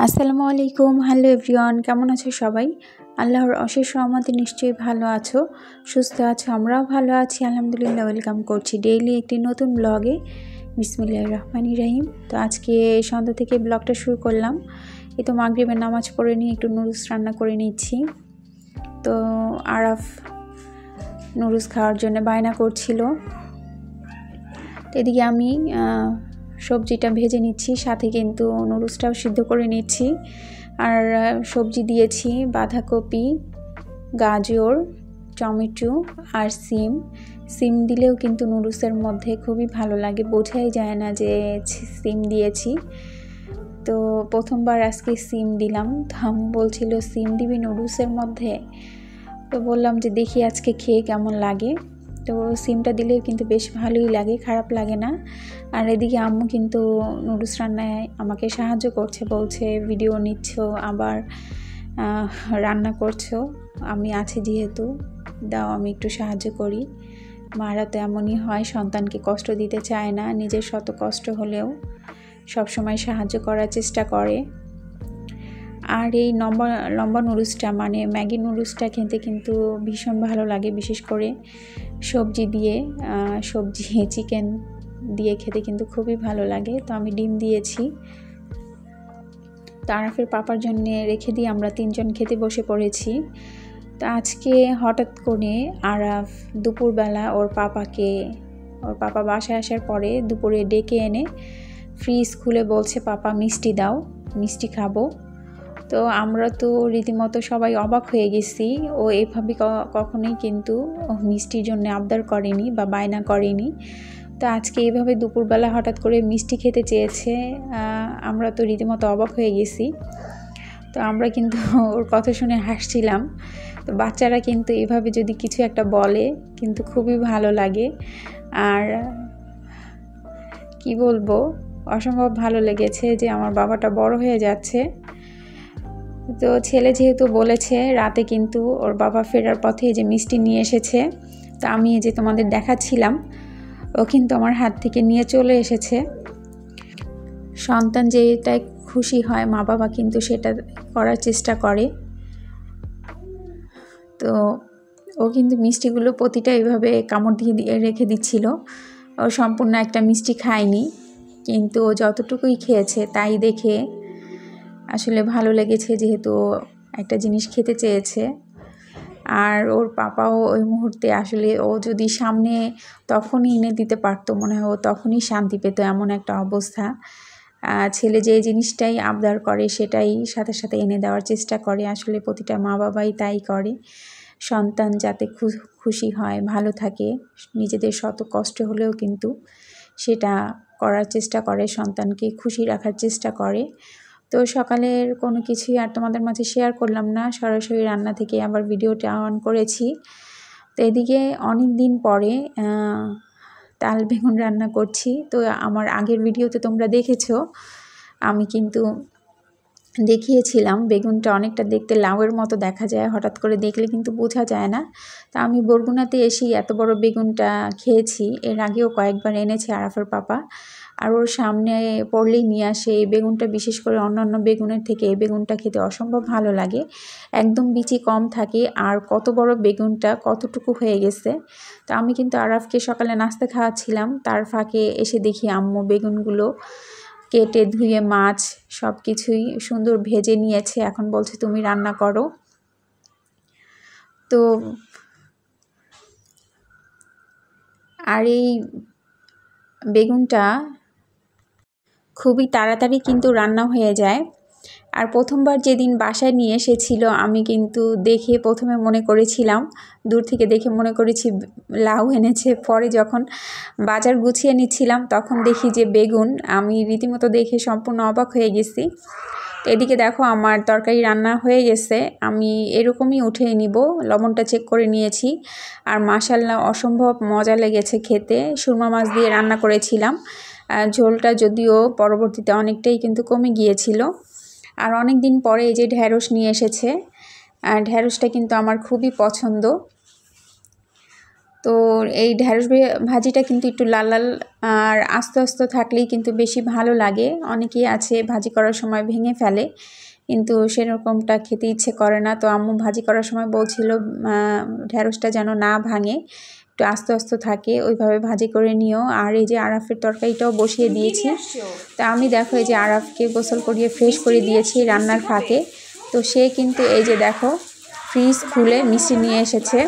আসসালামু আলাইকুম। Hello everyone, কেমন আছো সবাই? আল্লাহর অশেষ রহমতে নিশ্চয়ই ভালো আছো, সুস্থ আছো। আমরাও ভালো আছি আলহামদুলিল্লাহ। ওয়েলকাম করছি ডেইলি একটি নতুন ব্লগে। বিসমিল্লাহির রহমানির রহিম। তো আজকে সন্ধ্যা থেকে ব্লগটা শুরু করলাম। এই তো মাগরিবের নামাজ পড়ে নিয়ে একটু নুডলস রান্না করে নিচ্ছি। তো আরাফ নুডলস খাওয়ার জন্য বায়না করছিল। তো এদিকে আমি সবজিটা ভেজে নিচ্ছি, সাথে কিন্তু নুডলসটাও সিদ্ধ করে নিচ্ছি। আর সবজি দিয়েছি বাঁধাকপি, গাজর, টমেটো আর সিম দিলেও কিন্তু নুডলসের মধ্যে খুবই ভালো লাগে, বোঝাই যায় না যে সিম দিয়েছি। তো প্রথমবার আজকে সিম দিলাম। তো আমি বলছিল সিম দিবি নুডলসের মধ্যে, তো বললাম যে দেখি আজকে খেয়ে কেমন লাগে। তো সিমটা দিলেও কিন্তু বেশ ভালোই লাগে, খারাপ লাগে না। আর এদিকে আম্মু কিন্তু নুডলস রান্নায় আমাকে সাহায্য করছে, বলছে ভিডিও নিচ্ছ আবার রান্না করছো, আমি আছি যেহেতু দাও আমি একটু সাহায্য করি। মারা তো এমনই হয়, সন্তানকে কষ্ট দিতে চায় না, নিজের শত কষ্ট হলেও সবসময় সাহায্য করার চেষ্টা করে। আর এই লম্বা নুডলসটা মানে ম্যাগি নুডলসটা খেতে কিন্তু ভীষণ ভালো লাগে, বিশেষ করে সবজি দিয়ে, সবজি চিকেন দিয়ে খেতে কিন্তু খুবই ভালো লাগে। তো আমি ডিম দিয়েছি। তো আরাফের পাপার জন্য রেখে দিয়ে আমরা তিনজন খেতে বসে পড়েছি। তো আজকে হঠাৎ করে আরাফ দুপুরবেলা ওর পাপা বাসায় আসার পরে দুপুরে ডেকে এনে ফ্রিজ খুলে বলছে পাপা মিষ্টি দাও, মিষ্টি খাবো। তো আমরা তো রীতিমতো সবাই অবাক হয়ে গেছি। ও এভাবে কখনোই কিন্তু মিষ্টির জন্য আবদার করেনি বা বায়না করেনি। তো আজকে এইভাবে দুপুরবেলা হঠাৎ করে মিষ্টি খেতে চেয়েছে। আমরা তো রীতিমতো অবাক হয়ে গেছি। তো আমরা কিন্তু ওর কথা শুনে হাসছিলাম। তো বাচ্চারা কিন্তু এভাবে যদি কিছু একটা বলে কিন্তু খুবই ভালো লাগে। আর কি বলবো, অসম্ভব ভালো লেগেছে যে আমার বাবাটা বড় হয়ে যাচ্ছে। তো ছেলে যেহেতু বলেছে, রাতে কিন্তু ওর বাবা ফেরার পথে যে মিষ্টি নিয়ে এসেছে। তো আমি যে তোমাদের দেখাচ্ছিলাম, ও কিন্তু আমার হাত থেকে নিয়ে চলে এসেছে। সন্তান যেটাই খুশি হয় মা বাবা কিন্তু সেটা করার চেষ্টা করে। তো ও কিন্তু মিষ্টিগুলো প্রতিটা এইভাবে কামড় দিয়ে রেখে দিচ্ছিল। ও সম্পূর্ণ একটা মিষ্টি খায়নি, কিন্তু ও যতটুকুই খেয়েছে তাই দেখে আসলে ভালো লেগেছে, যেহেতু একটা জিনিস খেতে চেয়েছে। আর ওর পাপাও ওই মুহূর্তে আসলে ও যদি সামনে তখনই এনে দিতে পারতো, মনে হয় ও তখনই শান্তি পেত, এমন একটা অবস্থা। ছেলে যে জিনিসটাই আবদার করে সেটাই সাথে সাথে এনে দেওয়ার চেষ্টা করে। আসলে প্রতিটা মা বাবাই তাই করে, সন্তান যাতে খুশি হয়, ভালো থাকে, নিজেদের শত কষ্ট হলেও কিন্তু সেটা করার চেষ্টা করে, সন্তানকে খুশি রাখার চেষ্টা করে। তো সকালের কোনো কিছুই আর তোমাদের মাঝে শেয়ার করলাম না, সরাসরি রান্না থেকে আবার ভিডিওটা অন করেছি। তো এদিকে অনেক দিন পরে তাল বেগুন রান্না করছি। তো আমার আগের ভিডিওতে তোমরা দেখেছো, আমি কিন্তু দেখিয়েছিলাম বেগুনটা অনেকটা দেখতে লাউয়ের মতো দেখা যায়, হঠাৎ করে দেখলে কিন্তু বোঝা যায় না। তা আমি বরগুনাতে এসেই এত বড় বেগুনটা খেয়েছি, এর আগেও কয়েকবার এনেছে আরাফের পাপা। আর ওর সামনে পড়লেই নিয়ে আসে এই বেগুনটা। বিশেষ করে অন্যান্য বেগুনের থেকে এই বেগুনটা খেতে অসম্ভব ভালো লাগে, একদম বিচি কম থাকে। আর কত বড় বেগুনটা, কতটুকু হয়ে গেছে। তো আমি কিন্তু আরাফকে সকালে নাস্তা খাওয়াচ্ছিলাম, তার ফাঁকে এসে দেখি আম্মু বেগুনগুলো কেটে ধুয়ে মাছ সব কিছুই সুন্দর ভেজে নিয়েছে। এখন বলছে তুমি রান্না করো। তো আর এই বেগুনটা খুবই তাড়াতাড়ি কিন্তু রান্না হয়ে যায়। আর প্রথমবার যেদিন বাসায় নিয়ে এসেছিল, আমি কিন্তু দেখে প্রথমে মনে করেছিলাম, দূর থেকে দেখে মনে করেছি লাউ এনেছে। পরে যখন বাজার গুছিয়ে নিচ্ছিলাম তখন দেখি যে বেগুন। আমি রীতিমতো দেখে সম্পূর্ণ অবাক হয়ে গেছি। তো এদিকে দেখো আমার তরকারি রান্না হয়ে গেছে, আমি এরকমই উঠিয়ে নিব, লবণটা চেক করে নিয়েছি। আর মাশাআল্লাহ অসম্ভব মজা লেগেছে খেতে। সুরমা মাছ দিয়ে রান্না করেছিলাম, ঝোলটা যদিও পরবর্তীতে অনেকটাই কিন্তু কমে গিয়েছিল। আর অনেক দিন পরে এই যে ঢ্যাঁড়স নিয়ে এসেছে, ঢ্যাঁড়সটা কিন্তু আমার খুবই পছন্দ। তো এই ঢ্যাঁড়স ভাজিটা কিন্তু একটু লাল লাল আর আস্তে আস্তে থাকলেই কিন্তু বেশি ভালো লাগে। অনেকেই আছে ভাজি করার সময় ভেঙে ফেলে, কিন্তু সেরকমটা খেতে ইচ্ছে করে না। তো আম্মু ভাজি করার সময় বলছিল ঢ্যাঁড়সটা যেন না ভাঙে, একটু আস্তে আস্তে থাকে, ওইভাবে ভাজি করে নিও। আর এই যে আরাফের তরকারিটাও বসিয়ে দিয়েছি। তা আমি দেখো এই যে আরাফকে গোসল করিয়ে ফ্রেশ করে দিয়েছি রান্নার ফাঁকে। তো সে কিন্তু এই যে দেখো ফ্রিজ খুলে মিষ্টি নিয়ে এসেছে।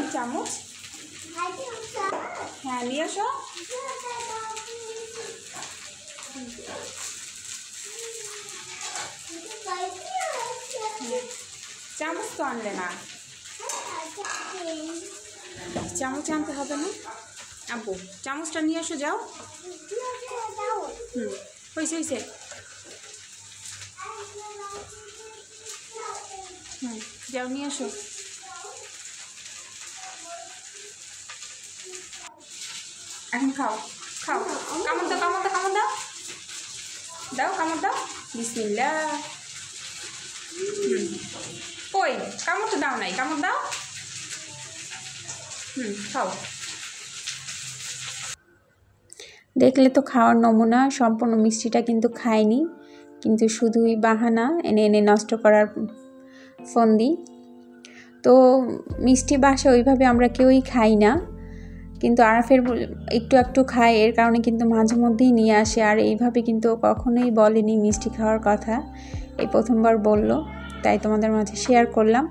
হ্যাঁ নিয়ে আসো। চামচ তো আনলে না, চামচ আনতে হবে না আব্বু, চামচটা নিয়ে এসো যাও। হয়েছে হয়েছে। যাও নিয়ে এসো। এখন খাও খাও, কামড় দাও কামড় দাও কামড় দাও, দাও কামড় দাও, বিসমিল্লাহ। কই কামড় তো দাও নাই, কামড় দাও। খাও। দেখলে তো খাওয়ার নমুনা, সম্পূর্ণ মিষ্টিটা কিন্তু খায়নি, কিন্তু শুধুই বাহানা এনে এনে নষ্ট করার ফন্দি। তো মিষ্টি বাসা ওইভাবে আমরা কেউই খাই না, কিন্তু আরাফের একটু একটু খায়, এর কারণে কিন্তু মাঝে মধ্যেই নিয়ে আসে। আর এইভাবে কিন্তু কখনোই বলেনি মিষ্টি খাওয়ার কথা, এই প্রথমবার বলল, তাই তোমাদের মাঝে শেয়ার করলাম।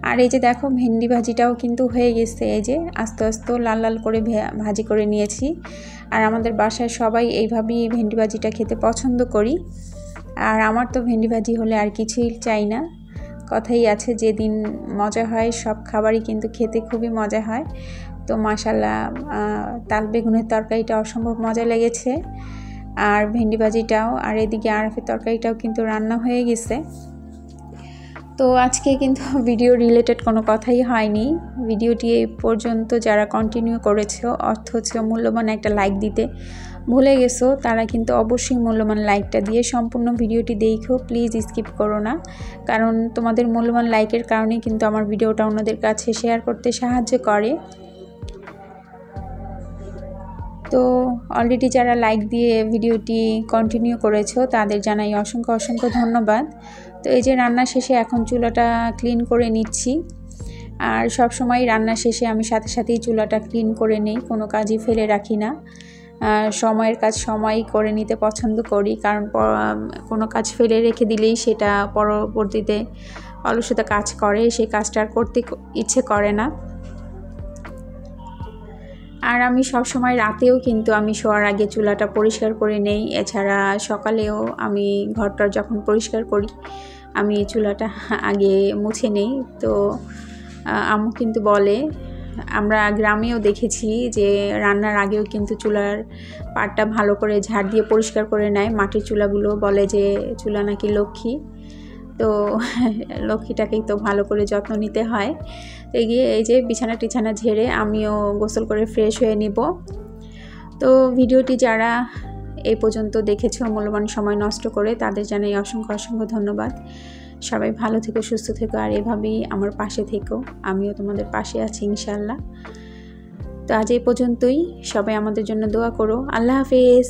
আর এই যে দেখো ভেন্ডি ভাজিটাও কিন্তু হয়ে গেছে, এই যে আস্তে আস্তে লাল লাল করে ভাজি করে নিয়েছি। আর আমাদের বাসায় সবাই এইভাবেই ভেন্ডি ভাজিটা খেতে পছন্দ করি। আর আমার তো ভেন্ডি ভাজি হলে আর কিছুই চাই না। কথাই আছে যেদিন মজা হয় সব খাবারই কিন্তু খেতে খুবই মজা হয়। তো মাশাল্লাহ তাল বেগুনের তরকারিটা অসম্ভব মজা লেগেছে, আর ভেন্ডি ভাজিটাও। আর এদিকে আরাফের তরকারিটাও কিন্তু রান্না হয়ে গেছে। তো আজকে কিন্তু ভিডিও রিলেটেড কোনো কথাই হয়নি। ভিডিওটি এই পর্যন্ত যারা কন্টিনিউ করেছো অথচ মূল্যবান একটা লাইক দিতে ভুলে গেছো, তারা কিন্তু অবশ্যই মূল্যবান লাইকটা দিয়ে সম্পূর্ণ ভিডিওটি দেখো, প্লিজ স্কিপ করো না। কারণ তোমাদের মূল্যবান লাইকের কারণেই কিন্তু আমার ভিডিওটা অন্যদের কাছে শেয়ার করতে সাহায্য করে। তো অলরেডি যারা লাইক দিয়ে ভিডিওটি কন্টিনিউ করেছো তাদের জানাই অসংখ্য অসংখ্য ধন্যবাদ। তো এই যে রান্না শেষে এখন চুলাটা ক্লিন করে নিচ্ছি। আর সব সময় রান্না শেষে আমি সাথে সাথেই চুলাটা ক্লিন করে নিই, কোনো কাজই ফেলে রাখি না। সময়ের কাজ সময়ই করে নিতে পছন্দ করি, কারণ কোনো কাজ ফেলে রেখে দিলেই সেটা পরবর্তীতে অলসতা কাজ করে, সেই কাজটা আর করতে ইচ্ছে করে না। আর আমি সব সময় রাতেও কিন্তু আমি শোয়ার আগে চুলাটা পরিষ্কার করে নেই। এছাড়া সকালেও আমি ঘরটা যখন পরিষ্কার করি আমি চুলাটা আগে মুছে নেই। তো আম্মু কিন্তু বলে, আমরা গ্রামেও দেখেছি যে রান্নার আগেও কিন্তু চুলার পাটটা ভালো করে ঝাড় দিয়ে পরিষ্কার করে নেয়। মাটির চুলাগুলো বলে যে চুলা নাকি লক্ষ্মী, তো লক্ষ্মীটাকেই তো ভালো করে যত্ন নিতে হয়। তো গিয়ে এই যে বিছানা টিছানা ঝেড়ে আমিও গোসল করে ফ্রেশ হয়ে নিব। তো ভিডিওটি যারা এই পর্যন্ত দেখেছো মূল্যবান সময় নষ্ট করে, তাদের জানাই অসংখ্য অসংখ্য ধন্যবাদ। সবাই ভালো থেকো, সুস্থ থেকো, আর এভাবেই আমার পাশে থেকো, আমিও তোমাদের পাশে আছি ইনশাল্লাহ। তো আজ এই পর্যন্তই, সবাই আমাদের জন্য দোয়া করো। আল্লাহ হাফেজ।